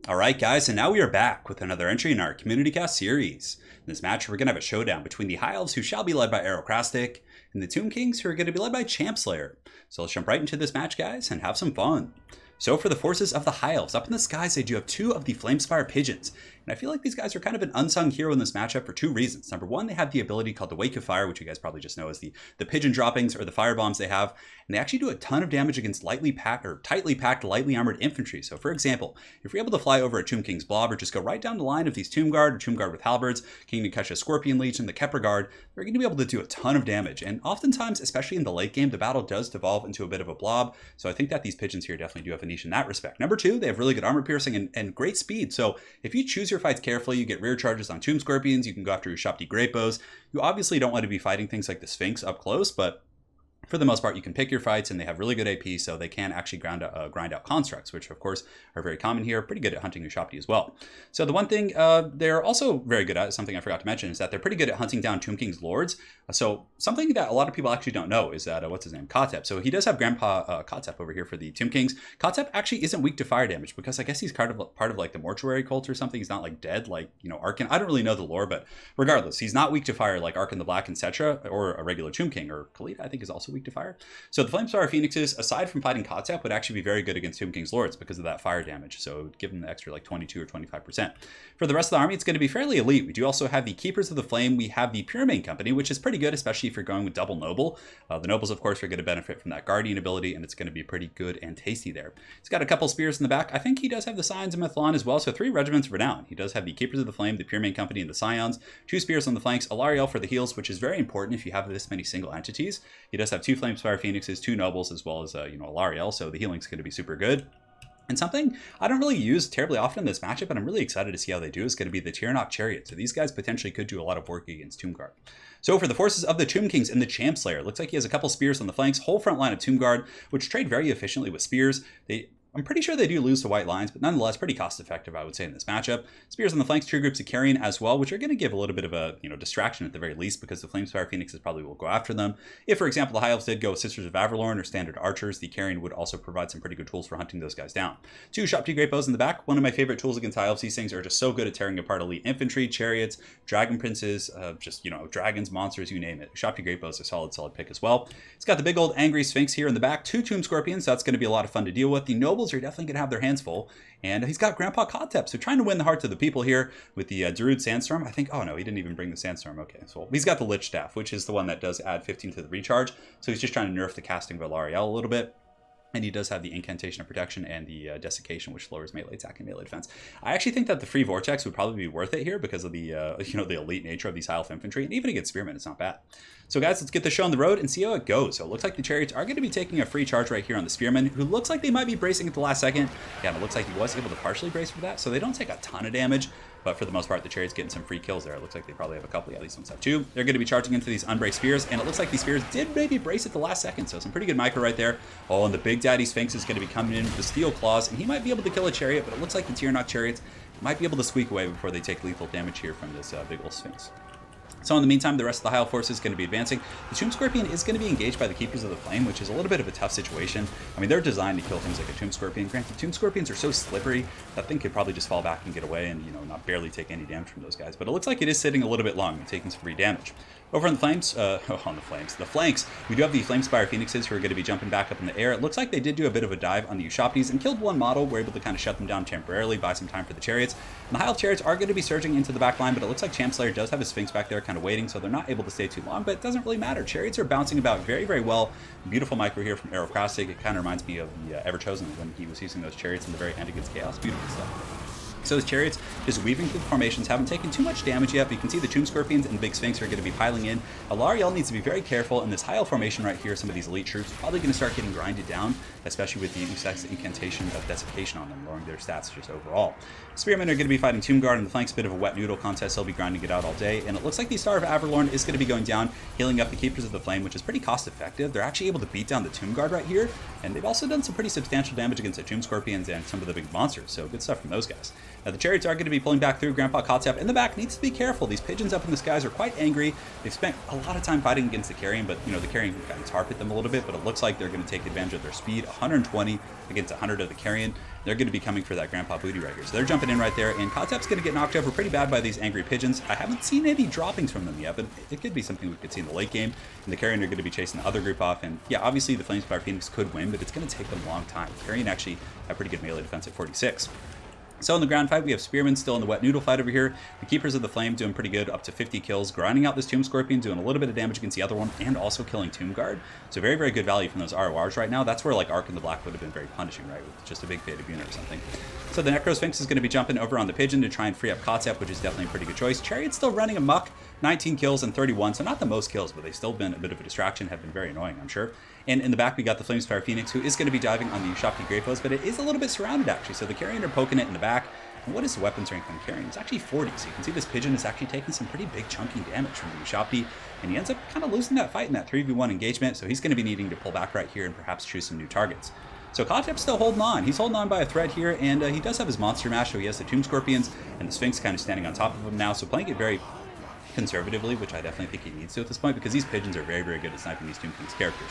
Alright guys, and now we are back with another entry in our Community Cast series. In this match, we're going to have a showdown between the High Elves, who shall be led by Aerocrastic, and the Tomb Kings, who are going to be led by Champslayer. So let's jump right into this match, guys, and have some fun. So for the forces of the High Elves, up in the skies they do have two of the Flamespire Pigeons. And I feel like these guys are kind of an unsung hero in this matchup for two reasons. Number one, they have the ability called the Wake of Fire, which you guys probably just know as the pigeon droppings or the fire bombs they have. And they actually do a ton of damage against tightly packed, lightly armored infantry. So for example, if you're able to fly over a Tomb King's blob or just go right down the line of these Tomb Guard or Tomb Guard with halberds, King to catch a Scorpion Legion, the Kepler Guard, they're going to be able to do a ton of damage. And oftentimes, especially in the late game, the battle does devolve into a bit of a blob. So I think that these pigeons here definitely do have a niche in that respect. Number two, they have really good armor piercing and great speed. So if you choose your fights carefully, you get rear charges on Tomb Scorpions, you can go after your Shopti Great Bows. You obviously don't want to be fighting things like the Sphinx up close, but for the most part, you can pick your fights, and they have really good AP, so they can actually grind out constructs, which of course are very common here. Pretty good at hunting your Shopti as well. So the one thing they're also very good at, something I forgot to mention, is that they're pretty good at hunting down Tomb King's lords. So something that a lot of people actually don't know is that, what's his name, Kotep. So he does have Grandpa Kotep over here for the Tomb Kings. Kotep actually isn't weak to fire damage because I guess he's part of like the mortuary cult or something. He's not like dead like, you know, Arkan. I don't really know the lore, but regardless, he's not weak to fire like Arkan the Black, etc., or a regular Tomb King, or Khalid, I think, is also weak to fire. So the Flamespire Phoenixes, aside from fighting Kotep, would actually be very good against Tomb King's lords because of that fire damage. So it would give them the extra like 22 or 25%. For the rest of the army, it's going to be fairly elite. We do also have the Keepers of the Flame. We have the Pyramid Company, which is pretty good, especially if you're going with double Noble. The Nobles, of course, are going to benefit from that Guardian ability, and it's going to be pretty good and tasty there. He's got a couple spears in the back. I think he does have the Scions of Methlon as well, so 3 regiments of renown. He does have the Keepers of the Flame, the Pyramid Company, and the Scions. 2 spears on the flanks, Alariel for the heals, which is very important if you have this many single entities. He does have 2 Flamespire Phoenixes, 2 Nobles, as well as Alariel, so the healing's going to be super good. And something I don't really use terribly often in this matchup, but I'm really excited to see how they do, is going to be the Tiranoc Chariot. So these guys potentially could do a lot of work against Tomb Guard. So for the forces of the Tomb Kings and the Champslayer, it looks like he has a couple spears on the flanks, whole front line of Tomb Guard, which trade very efficiently with spears. I'm pretty sure they do lose to white lines, but nonetheless pretty cost effective, I would say, in this matchup. Spears on the flanks, 2 groups of carrion as well, which are going to give a little bit of a distraction at the very least, because the Flamespire Phoenixes probably will go after them. If, for example, the High Elves did go with Sisters of Averlorn or standard archers, the carrion would also provide some pretty good tools for hunting those guys down. 2 Shopti Great Bows in the back. One of my favorite tools against High Elves. These things are just so good at tearing apart elite infantry, chariots, dragon princes, dragons, monsters, you name it. Shopti Great Bows are a solid pick as well. It's got the big old angry Sphinx here in the back, 2 Tomb Scorpions, so that's going to be a lot of fun to deal with. The Nobles are definitely going to have their hands full, and he's got Grandpa Kotep, so trying to win the hearts of the people here with the Darude Sandstorm. I think, oh no, he didn't even bring the Sandstorm. Okay, so he's got the Lich Staff, which is the one that does add 15 to the recharge, so he's just trying to nerf the casting of Alariel a little bit. And he does have the Incantation of Protection and the Desiccation, which lowers melee attack and melee defense. I actually think that the free Vortex would probably be worth it here because of the the elite nature of these High Elf infantry, and even against Spearmen, it's not bad. So guys, let's get the show on the road and see how it goes. So it looks like the Chariots are going to be taking a free charge right here on the Spearmen, who looks like they might be bracing at the last second. Yeah, and it looks like he was able to partially brace for that, so they don't take a ton of damage. But for the most part, the Chariots getting some free kills there. It looks like they probably have a couple. Yeah, these ones have 2. They're going to be charging into these unbraced spears, and it looks like these spears did maybe brace at the last second. So some pretty good micro right there. Oh, and the Big Daddy Sphinx is going to be coming in with the Steel Claws, and he might be able to kill a Chariot, but it looks like the Tiranoc Chariots might be able to squeak away before they take lethal damage here from this big old Sphinx. So in the meantime, the rest of the High Elf force is going to be advancing. The Tomb Scorpion is going to be engaged by the Keepers of the Flame, which is a little bit of a tough situation. I mean, they're designed to kill things like a Tomb Scorpion. Granted, Tomb Scorpions are so slippery, that thing could probably just fall back and get away and, not barely take any damage from those guys. But it looks like it is sitting a little bit long and taking some free damage. Over on the flanks, the flanks, we do have the Flamespire Phoenixes who are going to be jumping back up in the air. It looks like they did do a bit of a dive on the Ushoptis and killed one model. We're able to kind of shut them down temporarily, buy some time for the Chariots. And the High Elf Chariots are going to be surging into the back line, but it looks like Champslayer does have a Sphinx back there kind of waiting, so they're not able to stay too long, but it doesn't really matter. Chariots are bouncing about very, very well. Beautiful micro here from Aerocrastic. It kind of reminds me of the Everchosen when he was using those Chariots in the very end against Chaos. Beautiful stuff. So his Chariots just weaving through the formations, haven't taken too much damage yet, but you can see the Tomb Scorpions and Big Sphinx are going to be piling in. Alariel needs to be very careful in this High Elf formation right here. Some of these elite troops are probably going to start getting grinded down, especially with the Usex's Incantation of Desiccation on them, lowering their stats just overall. Spearmen are going to be fighting Tomb Guard, and the flank's a bit of a wet noodle contest. They'll be grinding it out all day, and it looks like the Star of Averlorn is going to be going down, healing up the Keepers of the Flame, which is pretty cost effective. They're actually able to beat down the Tomb Guard right here, and they've also done some pretty substantial damage against the Tomb Scorpions and some of the big monsters, so good stuff from those guys. Now the Chariots are going to be pulling back through. Grandpa Kotep in the back needs to be careful. These pigeons up in the skies are quite angry. They've spent a lot of time fighting against the carrion, but the carrion can kind of tarp at them a little bit, but it looks like they're going to take advantage of their speed. 120 against 100 of the carrion. they're going to be coming for that Grandpa Booty right here. So they're jumping in right there, and Kotep's going to get knocked over pretty bad by these angry pigeons. I haven't seen any droppings from them yet, but it could be something we could see in the late game. And the Carrion are going to be chasing the other group off, and yeah, obviously the Flamespire Phoenix could win, but it's going to take them a long time. Carrion actually have pretty good melee defense at 46. So in the ground fight, we have Spearmen still in the wet noodle fight over here. The Keepers of the Flame doing pretty good, up to 50 kills, grinding out this Tomb Scorpion, doing a little bit of damage against the other one, and also killing Tomb Guard. So very, very good value from those RORs right now. That's where like Arc and the Black would have been very punishing, right? With just a big faded unit or something. So the Necro Sphinx is going to be jumping over on the Pigeon to try and free up Kotep, which is definitely a pretty good choice. Chariot's still running amok, 19 kills and 31, so not the most kills, but they've still been a bit of a distraction, have been very annoying, I'm sure. And in the back, we got the Flamespire Phoenix, who is going to be diving on the Ushapti Greyfoes, but it is a little bit surrounded, actually. So the Carrion are poking it in the back. And what is the weapons rank on Carrion? It's actually 40, so you can see this Pigeon is actually taking some pretty big chunky damage from the Ushapti, and he ends up kind of losing that fight in that 3v1 engagement, so he's going to be needing to pull back right here and perhaps choose some new targets. So Kotep's still holding on. He's holding on by a thread here, and he does have his Monster Mash, so he has the Tomb Scorpions, and the Sphinx kind of standing on top of him now, so playing it very conservatively, which I definitely think he needs to at this point, because these Pigeons are very, very good at sniping these Tomb King's characters.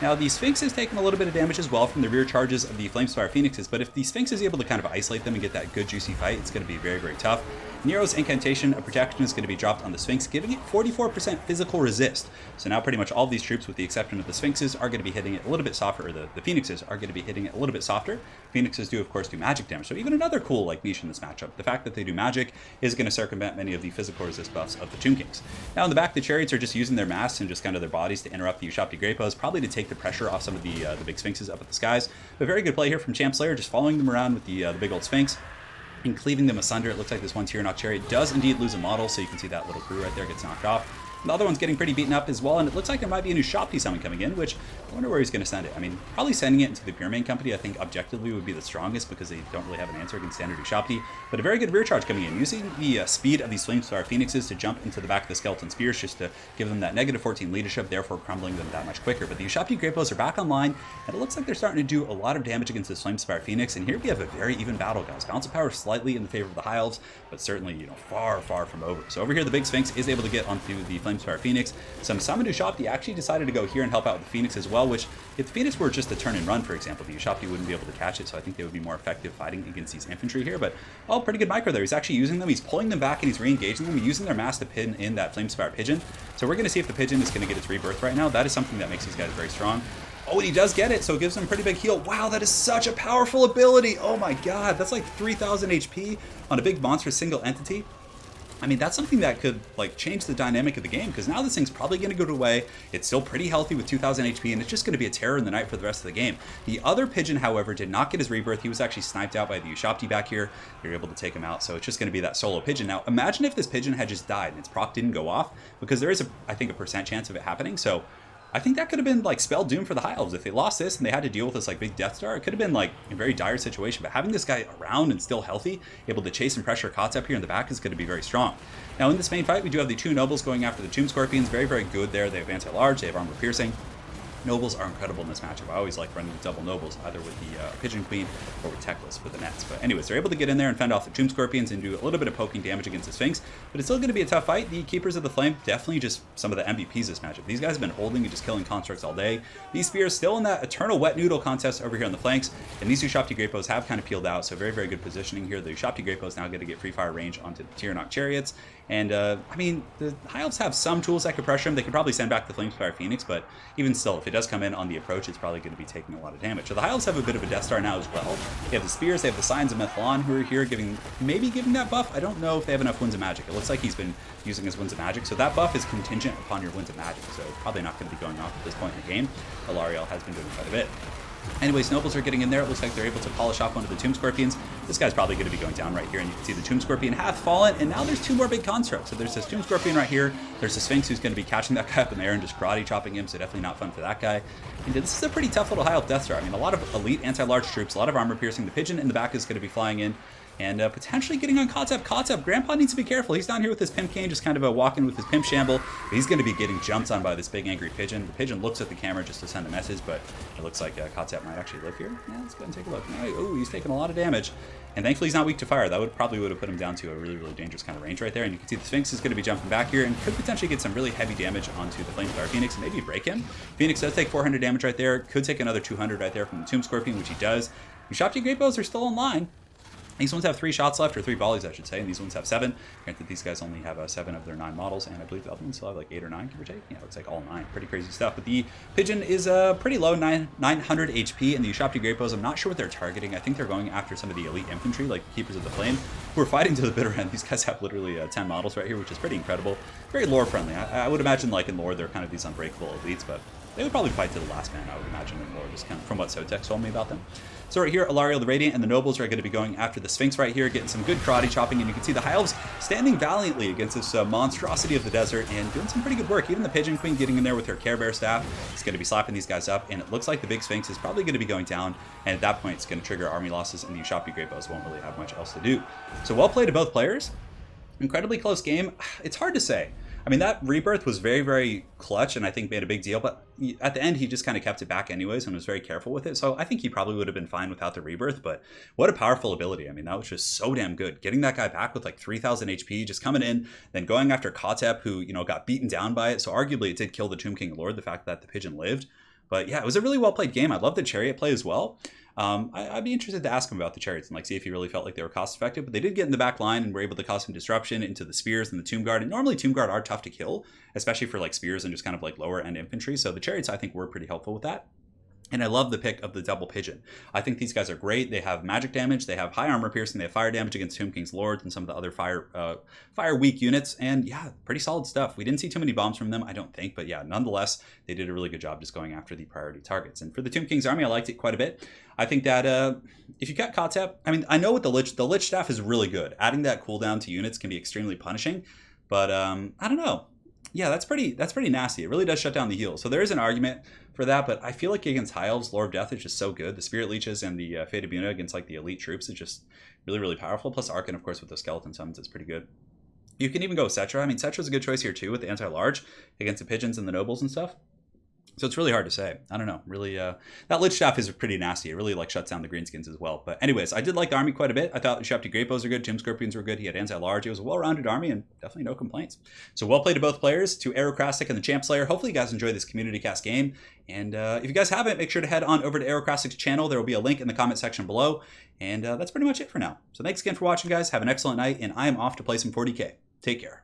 Now, the Sphinx is taking a little bit of damage as well from the rear charges of the Flamespire Phoenixes, but if the Sphinx is able to kind of isolate them and get that good juicy fight, it's going to be very, very tough. Nero's Incantation of Protection is going to be dropped on the Sphinx, giving it 44% physical resist. So now pretty much all of these troops, with the exception of the Sphinxes, are going to be hitting it a little bit softer, or the Phoenixes are going to be hitting it a little bit softer. Phoenixes do, of course, do magic damage, so even another cool like niche in this matchup. The fact that they do magic is going to circumvent many of the physical resist buffs of the Tomb Kings. Now in the back, the Chariots are just using their masks and just kind of their bodies to interrupt the Ushapti Greyfoes, probably to take the pressure off some of the big Sphinxes up at the skies. But very good play here from Champslayer, just following them around with the big old Sphinx and cleaving them asunder. It looks like this one Tyrannoc Chariot does indeed lose a model, so you can see that little crew right there gets knocked off. The other one's getting pretty beaten up as well, and it looks like there might be a new Ushapti summon coming in, which I wonder where he's going to send it. I mean, probably sending it into the Pure Main Company, I think objectively would be the strongest, because they don't really have an answer against standard Ushapti. But a very good rear charge coming in, using the speed of these Flamespire Phoenixes to jump into the back of the Skeleton Spears, just to give them that negative 14 leadership, therefore crumbling them that much quicker. But the Ushapti Greyfoes are back online, and it looks like they're starting to do a lot of damage against this Flamespire Phoenix. And here we have a very even battle, guys. Balance of power slightly in the favor of the High Elves, but certainly, you know, far, far from over. So over here, the big Sphinx is able to get onto the Flamespire Phoenix. Some summoned Ushapti actually decided to go here and help out with the Phoenix as well, which if the Phoenix were just a turn and run, for example, the Ushapti wouldn't be able to catch it, so I think they would be more effective fighting against these infantry here. But, oh, pretty good micro there. He's actually using them, he's pulling them back, and he's re-engaging them, using their mass to pin in that Flamespire Pigeon. So we're going to see if the Pigeon is going to get its rebirth right now. That is something that makes these guys very strong. Oh, and he does get it, so it gives him a pretty big heal. Wow, that is such a powerful ability. Oh my god, that's like 3,000 HP on a big monstrous single entity. I mean, that's something that could like change the dynamic of the game, because now this thing's probably going to go away. It's still pretty healthy with 2,000 HP, and it's just going to be a terror in the night for the rest of the game. The other Pigeon, however, did not get his rebirth. He was actually sniped out by the Ushapti back here. They were able to take him out, so it's just going to be that solo Pigeon. Now, imagine if this Pigeon had just died and its proc didn't go off, because there is, I think, a percent chance of it happening. So I think that could have been like spell doom for the High Elves. If they lost this and they had to deal with this like big Death Star, it could have been like a very dire situation. But having this guy around and still healthy, able to chase and pressure Kotep here in the back, is going to be very strong. Now in this main fight, we do have the two Nobles going after the Tomb Scorpions. Very, very good there. They have anti-large, they have armor piercing. Nobles are incredible in this matchup. I always like running the double Nobles, either with the Pigeon Queen or with Teclis for the nets. But anyways, they're able to get in there and fend off the Tomb Scorpions and do a little bit of poking damage against the Sphinx. But it's still going to be a tough fight. The Keepers of the Flame, definitely just some of the MVPs this matchup. These guys have been holding and just killing constructs all day. These Spears still in that eternal wet noodle contest over here on the flanks. And these Ushapti Greyfoes have kind of peeled out, so very, very good positioning here. The Ushapti Greyfoes now get to get free fire range onto the Tyrannoc Chariots. And, I mean, the High Elves have some tools that could pressure him. They could probably send back the Flamespire Phoenix, but even still, if it does come in on the approach, it's probably going to be taking a lot of damage. So the High Elves have a bit of a Death Star now as well. They have the Spears, they have the Signs of Methlon, who are here maybe giving that buff. I don't know if they have enough Winds of Magic. It looks like he's been using his Winds of Magic, so that buff is contingent upon your Winds of Magic, so probably not going to be going off at this point in the game. Alariel has been doing quite a bit. Anyways, Nobles are getting in there. It looks like they're able to polish off one of the Tomb Scorpions. This guy's probably going to be going down right here, and you can see the Tomb Scorpion have fallen, and now there's two more big constructs. So there's this Tomb Scorpion right here. There's the Sphinx who's going to be catching that guy up in the air and just karate chopping him, so definitely not fun for that guy. And this is a pretty tough little High Elf Death Star. I mean, a lot of elite anti-large troops, a lot of armor piercing. The Pigeon in the back is going to be flying in. and potentially getting on Kotzeb. Kotzeb, Grandpa needs to be careful. He's down here with his Pimp Cane, just kind of walking with his Pimp Shamble. But he's going to be getting jumped on by this big angry pigeon. The pigeon looks at the camera just to send a message, but it looks like Kotzeb might actually live here. Yeah, let's go ahead and take a look. Oh, he's taking a lot of damage. And thankfully he's not weak to fire. That probably would have put him down to a really, really dangerous kind of range right there. And you can see the Sphinx is going to be jumping back here and could potentially get some really heavy damage onto the Flamethrower Phoenix and maybe break him. Phoenix does take 400 damage right there. Could take another 200 right there from the Tomb Scorpion, which he does. The Shopty Great Bows are still online. These ones have 3 shots left, or 3 volleys, I should say, and these ones have 7. Granted, these guys only have 7 of their 9 models, and I believe the other ones still have like 8 or 9, give or take. Yeah, it looks like all 9. Pretty crazy stuff. But the Pigeon is pretty low, 900 HP, and the Shopty Great Bows, I'm not sure what they're targeting. I think they're going after some of the elite infantry, like the Keepers of the Flame, who are fighting to the bitter end. These guys have literally 10 models right here, which is pretty incredible. Very lore-friendly. I would imagine, like in lore, they're kind of these unbreakable elites, but they would probably fight to the last man, I would imagine, in lore, just kind of from what Sotex told me about them. So right here, Alariel the Radiant and the Nobles are going to be going after the Sphinx right here, getting some good karate chopping, and you can see the High Elves standing valiantly against this monstrosity of the desert and doing some pretty good work. Even the Pigeon Queen getting in there with her Care Bear staff is going to be slapping these guys up, and it looks like the big Sphinx is probably going to be going down, and at that point it's going to trigger army losses, and the Shopty Great Bows won't really have much else to do. So well played to both players. Incredibly close game. It's hard to say. I mean, that rebirth was very, very clutch and I think made a big deal, but at the end, he just kind of kept it back anyways and was very careful with it. So I think he probably would have been fine without the rebirth, but what a powerful ability. I mean, that was just so damn good. Getting that guy back with like 3,000 HP, just coming in, then going after Kotzeb, who, you know, got beaten down by it. So arguably it did kill the Tomb King Lord, the fact that the pigeon lived. But yeah, it was a really well played game. I love the chariot play as well. I'd be interested to ask him about the chariots and like see if he really felt like they were cost effective, but they did get in the back line and were able to cause some disruption into the spears and the Tomb Guard. And normally Tomb Guard are tough to kill, especially for like spears and just kind of like lower end infantry. So the chariots I think were pretty helpful with that. And I love the pick of the double pigeon. I think these guys are great. They have magic damage, they have high armor piercing, they have fire damage against Tomb King's Lords and some of the other fire weak units. And yeah, pretty solid stuff. We didn't see too many bombs from them, I don't think. But yeah, nonetheless, they did a really good job just going after the priority targets. And for the Tomb King's army, I liked it quite a bit. I think that if you got Kotzeb, I mean, I know with the Lich Staff is really good. Adding that cooldown to units can be extremely punishing. But I don't know. Yeah, that's pretty nasty. It really does shut down the heal. So there is an argument for that, but I feel like against High Elves, Lore of Death is just so good. The Spirit Leeches and the Fate Buna against like the elite troops is just really, really powerful. Plus Arkan, of course, with the Skeleton Summons is pretty good. You can even go with Cetra. I mean, Cetra's a good choice here too with the anti-large against the Pigeons and the Nobles and stuff. So it's really hard to say. I don't know. Really, that Lich Staff is pretty nasty. It really like shuts down the Greenskins as well. But anyways, I did like the army quite a bit. I thought the Shopty Great Bows are good. Tomb Scorpions were good. He had anti-large. It was a well-rounded army and definitely no complaints. So well played to both players, to Aerocrastic and the Champ Slayer. Hopefully you guys enjoy this community cast game. And if you guys haven't, make sure to head on over to Aerocrastic's channel. There will be a link in the comment section below. And that's pretty much it for now. So thanks again for watching, guys. Have an excellent night. And I am off to play some 40K. Take care.